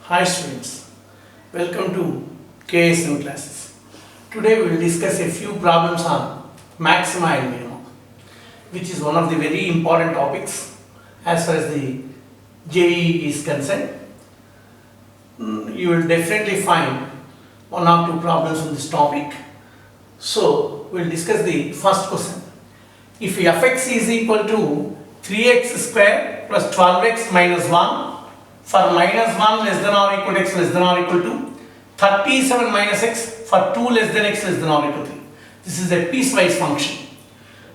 Hi students, welcome to KSM classes. Today we will discuss a few problems on maxima and minima, which is one of the very important topics as far as the JEE is concerned. You will definitely find one or two problems on this topic. So we will discuss the first question. If fx is equal to 3x square plus 12x minus 1 for minus 1 less than or equal to x less than or equal to 37 minus x for 2 less than x less than or equal to 3. This is a piecewise function.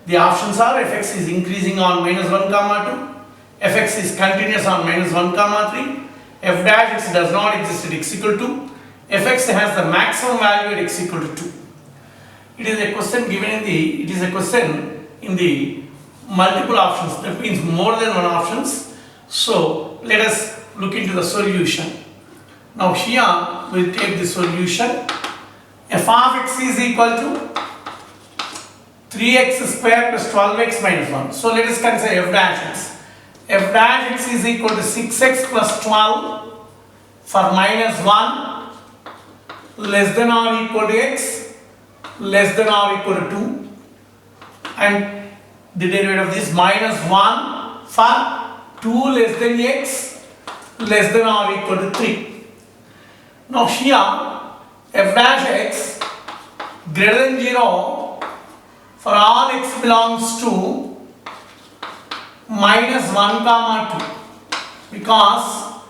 The options are fx is increasing on minus 1 comma 2, fx is continuous on minus 1 comma 3, f dash x does not exist at x equal to, fx has the maximum value at x equal to 2. It is a question in the multiple options, that means more than one options. So let us look into the solution. Now here we will take the solution. F of x is equal to 3x square plus 12x minus 1. So let us consider f dash x. F dash x is equal to 6x plus 12 for minus 1 less than or equal to x less than or equal to 2, and the derivative of this minus 1 for 2 less than x less than or equal to 3. Now here f dash x greater than 0 for all x belongs to minus 1 comma 2, because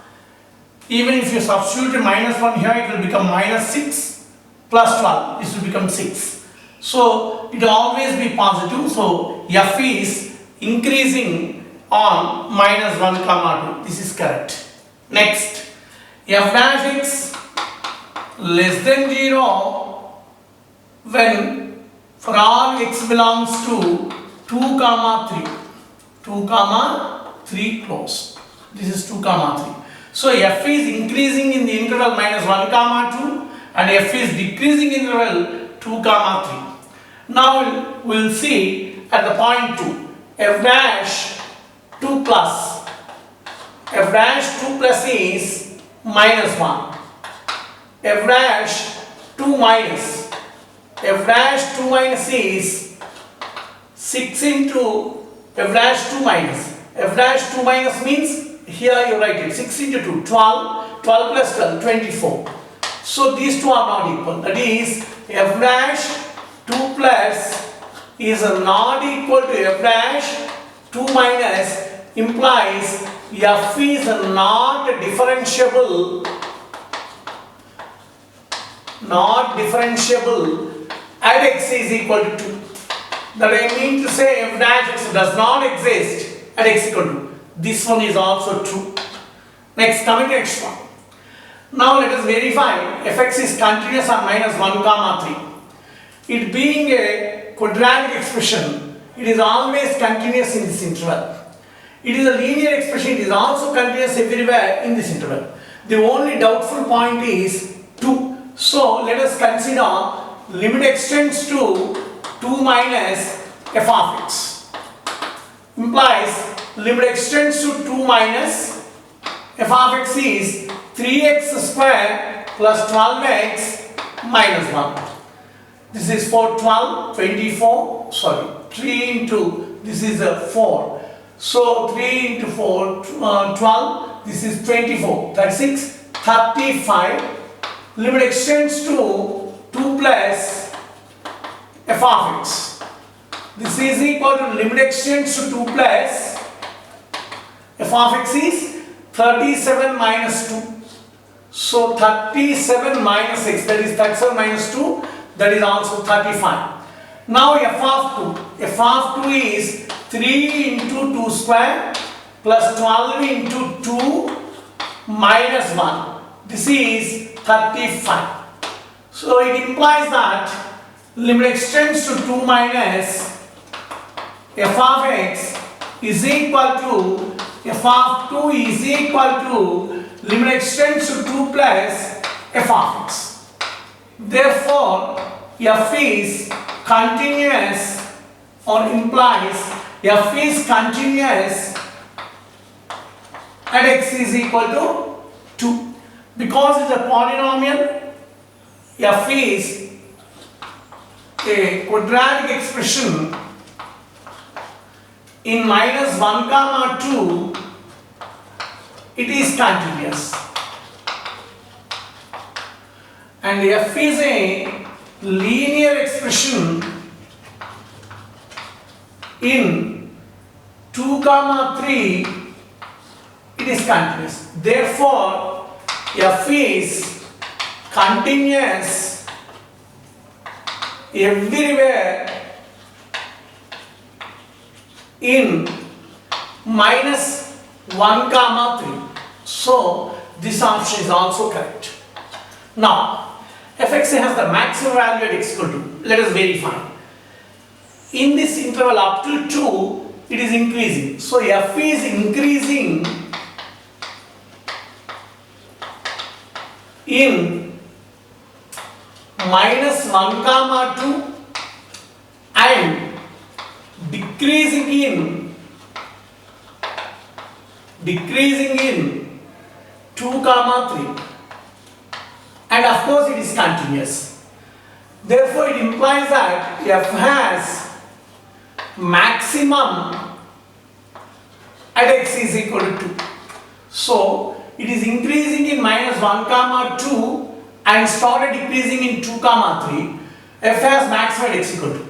even if you substitute minus 1 here, it will become minus 6 plus 12, this will become 6. So it will always be positive. So f is increasing on minus 1 comma 2. This is correct. Next, f dash x less than 0 when for all x belongs to 2 comma 3. 2 comma 3 close. This is 2 comma 3. So f is increasing in the interval minus 1 comma 2 and f is decreasing in the interval 2 comma 3. Now we will see at the point 2, f dash 2 plus. F dash 2 plus is minus 1. F dash 2 minus. F dash 2 minus is 6 into f dash 2 minus. F dash 2 minus means here you write it 6 into 2, 12, 12 plus 12, 24. So these two are not equal. That is f dash 2 plus is not equal to f dash 2 minus, implies f is not differentiable at x is equal to 2. That I mean to say f dash x does not exist at x equal to 2. This one is also true. Next, coming to next one. Now let us verify fx is continuous on minus 1 comma 3. It being a quadratic expression, it is always continuous in this interval. It is a linear expression, it is also continuous everywhere in this interval. The only doubtful point is 2. So let us consider limit extends to 2 minus f of x. Implies limit extends to 2 minus f of x is 3x square plus 12x minus 1. This is 4, 12, 24, 3 into, this is 4. So 3 into 4, 12, this is 24, 36, 35. Limit extends to 2 plus f of x. This is equal to limit extends to 2 plus f of x is 37 minus 2. So 37 minus x, that is 37 minus 2, that is also 35. Now f of 2. F of 2 is 3 into 2 square plus 12 into 2 minus 1. This is 35. So it implies that limit extends to 2 minus f of x is equal to f of 2 is equal to limit extends to 2 plus f of x. Therefore, f is continuous, or implies f is continuous at x is equal to 2. Because it's a polynomial, f is a quadratic expression in minus 1 comma 2, it is continuous. And f is a linear expression in 2 comma 3, it is continuous. Therefore, f is continuous everywhere in minus 1 comma 3. So, this option is also correct. Now, fx has the maximum value at x equal to. Let us verify. In this interval up to 2, it is increasing. So, f is increasing in minus 1 comma 2 and decreasing in 2 comma 3, and of course it is continuous. Therefore, it implies that f has maximum at x is equal to 2. So, it is increasing in minus 1 comma 2 and started decreasing in 2 comma 3. F has maximum at x equal to.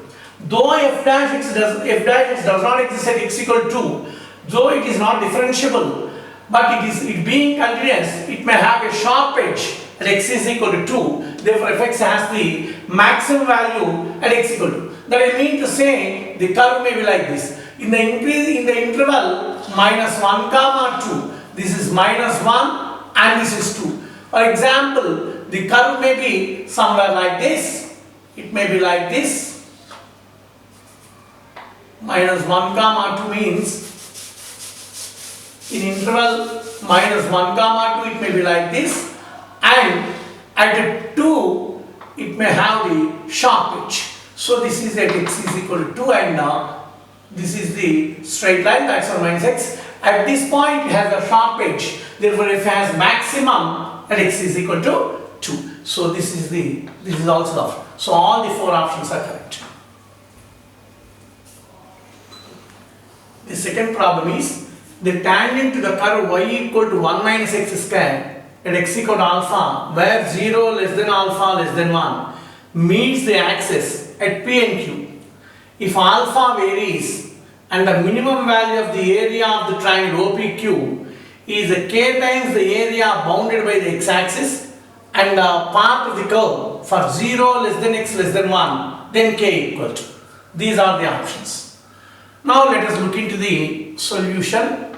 Though f dash x does not exist at x equal to, though it is not differentiable, but it being continuous, it may have a sharp edge at x is equal to 2. Therefore, fx has the maximum value at x equal to. That I mean to say, the curve may be like this. In the interval minus 1 comma 2, this is minus 1 and this is 2. For example, the curve may be somewhere like this. It may be like this. Minus 1 comma 2 means in interval minus 1 comma 2 it may be like this, and at 2 it may have the sharp edge. So this is at x is equal to 2 and this is the straight line, that's our minus x. At this point it has a sharp edge, therefore it has maximum at x is equal to 2. So this is also the option. So all the 4 options are correct. The second problem is the tangent to the curve y equal to 1 minus x square at x equal to alpha, where 0 less than alpha less than 1 meets the axis at p and q. If alpha varies and the minimum value of the area of the triangle OPQ is k times the area bounded by the x-axis and the path of the curve for 0 less than x less than 1, then k equal to. These are the options. Now let us look into the solution.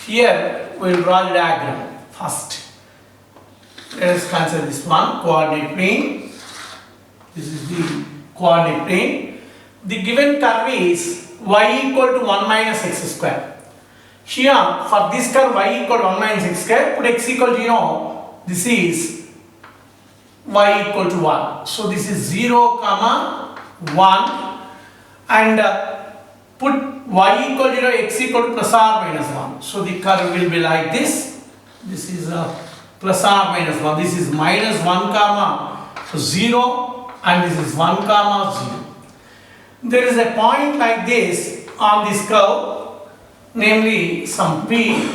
Here we will draw the diagram first. Let us consider this one, coordinate plane. This is the coordinate plane. The given curve is y equal to 1 minus x square. Here for this curve y equal to 1 minus x square, put x equal to, this is y equal to 1. So this is 0 comma 1 and put y equal to x equal to plus or minus 1. So the curve will be like this. This is plus or minus 1. This is minus 1 comma 0 and this is 1 comma 0. There is a point like this on this curve, namely some p.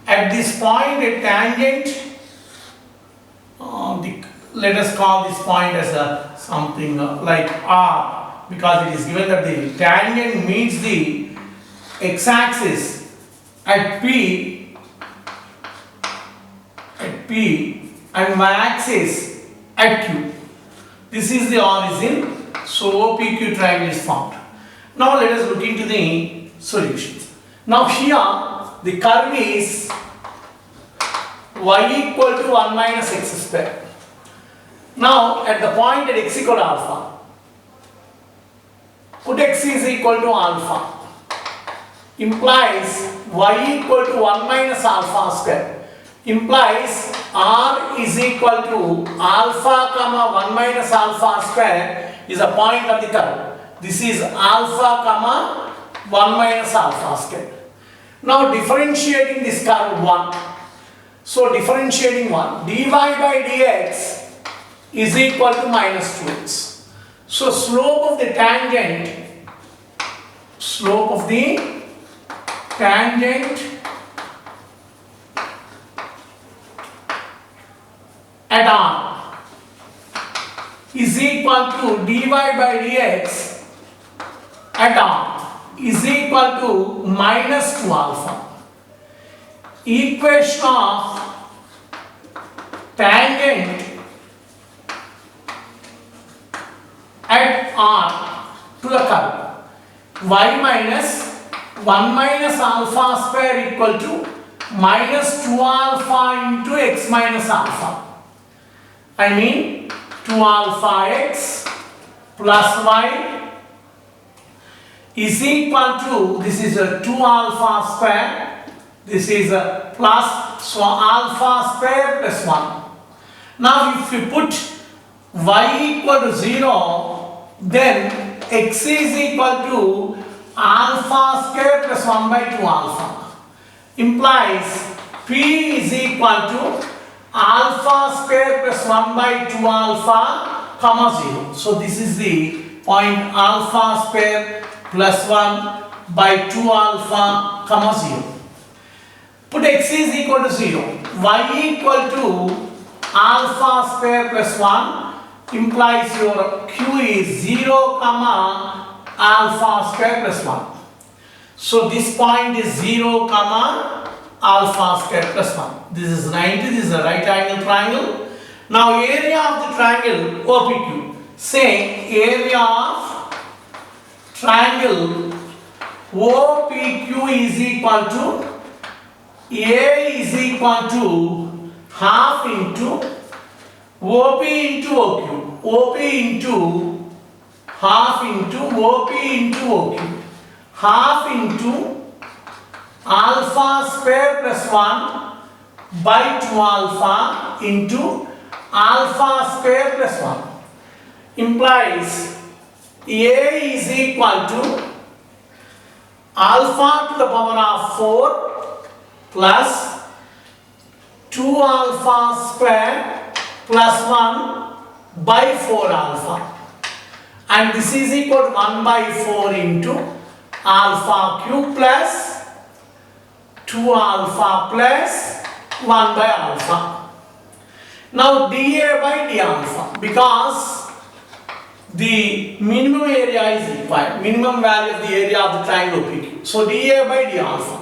At this point a tangent, let us call this point as something like r, because it is given that the tangent meets the x-axis at p and y-axis at q. This is the origin. So OPQ triangle is formed. Now let us look into the solutions. Now here the curve is y equal to 1 minus x square. Now at the point at x equal to alpha, put x is equal to alpha, implies y equal to 1 minus alpha square, implies r is equal to alpha comma 1 minus alpha square is a point of the curve. This is alpha comma 1 minus alpha square. Now differentiating this curve 1, So differentiating one, dy by dx is equal to minus 2x. So slope of the tangent at R is equal to dy by dx at R is equal to minus 2 alpha. Equation of tangent at R to the curve, y minus 1 minus alpha square equal to minus 2 alpha into x minus alpha. I mean 2 alpha x plus y is equal to, this is a 2 alpha square, this is a plus, so alpha square plus 1. Now if you put y equal to 0, then x is equal to alpha square plus 1 by 2 alpha. Implies p is equal to alpha square plus 1 by 2 alpha comma 0. So this is the point alpha square plus 1 by 2 alpha comma 0. Put x is equal to 0, y equal to alpha square plus 1 implies your q is 0 comma alpha square plus 1. So this point is 0 comma alpha square plus 1. This is 90, this is a right angle triangle. Now area of the triangle OPQ. Say area of triangle OPQ is equal to A is equal to half into OP into OQ. OP into half into OP into OQ. Half into alpha square plus 1 by 2 alpha into alpha square plus 1 implies A is equal to alpha to the power of 4 plus 2 alpha square plus 1 by 4 alpha, and this is equal to 1 by 4 into alpha cube plus 2 alpha plus 1 by alpha. Now dA by d alpha, because the minimum area is required, minimum value of the area of the triangle OPQ. So dA by d alpha.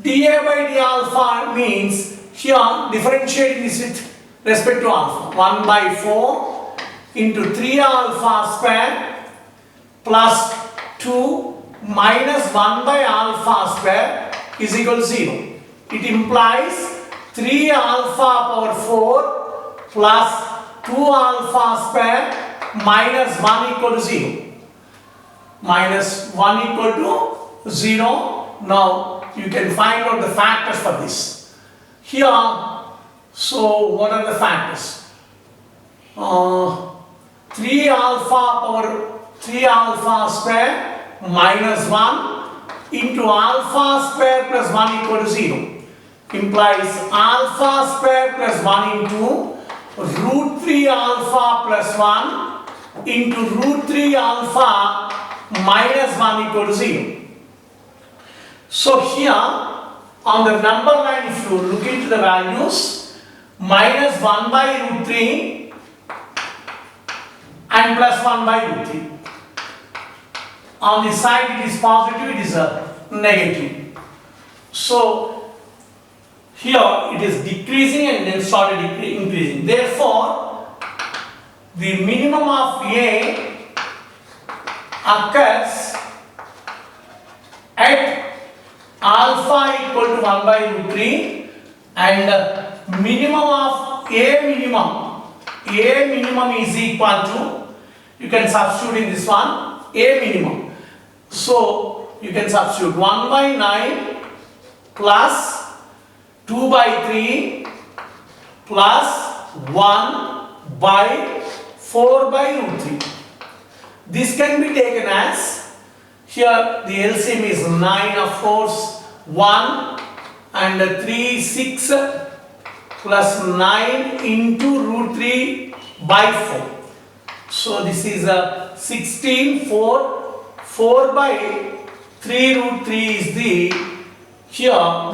dA by d alpha means here differentiating this with respect to alpha. 1 by 4 into 3 alpha square plus 2 minus 1 by alpha square is equal to 0. It implies 3 alpha power 4 plus 2 alpha square minus 1 equal to 0. Minus 1 equal to 0. Now you can find out the factors for this. Here, so what are the factors? 3 alpha square minus 1 into alpha square plus 1 equal to 0 implies alpha square plus 1 into root 3 alpha plus 1 into root 3 alpha minus 1 equal to 0. So here on the number line, if you look into the values, minus 1 by root 3 and plus 1 by root 3. On this side it is positive, it is a negative. So here it is decreasing and then started increasing. Therefore, the minimum of A occurs at alpha equal to 1 by root 3 and minimum of A minimum is equal to, you can substitute in this one, A minimum. So you can substitute 1 by 9 plus 2 by 3 plus 1 by 4 by root 3. This can be taken as, here the LCM is 9 of course, 1 and 3, 6, plus 9 into root 3 by 4. So this is a 16, 4 by 3 root 3 is the A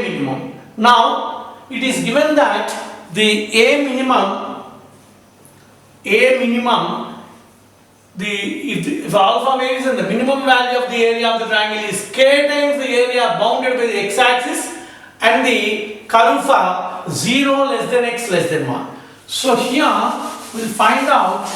minimum. Now it is given that the A minimum, if alpha varies and the minimum value of the area of the triangle is k times the area bounded by the x-axis and the curve for 0 less than x less than 1. So here we will find out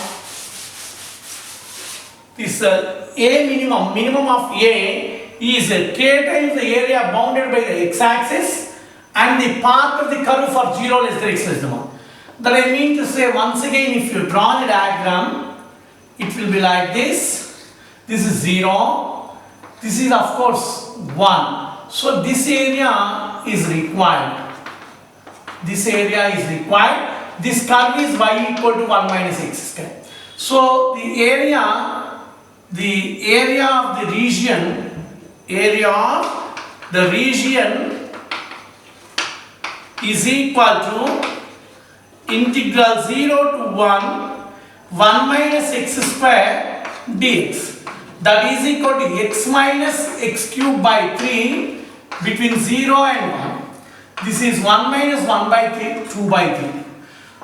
this A minimum of A is k times the area bounded by the x-axis and the path of the curve for 0 less than x less than 1. That I mean to say, once again, if you draw a diagram, it will be like this. This is 0. This is of course 1. So this area is required. This area is required. This curve is y equal to 1 minus x square. So the area of the region is equal to integral 0 to 1 minus x square dx, that is equal to x minus x cube by 3 between 0 and 1. This is 1 minus 1 by 3, 2 by 3.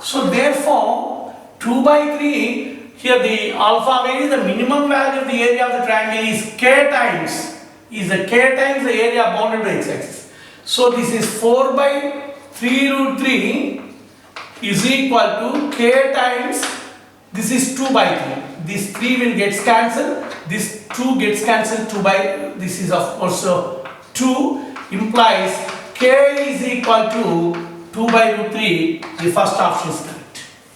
So therefore 2 by 3, here the alpha value, the minimum value of the area of the triangle is k times the area bounded by x-axis. So this is 4 by 3 root 3 is equal to k times, this is 2 by 3. This 3 will get cancelled, this 2 gets cancelled, 2 by, this is of course 2, implies k is equal to 2 by root 3, the first option is correct.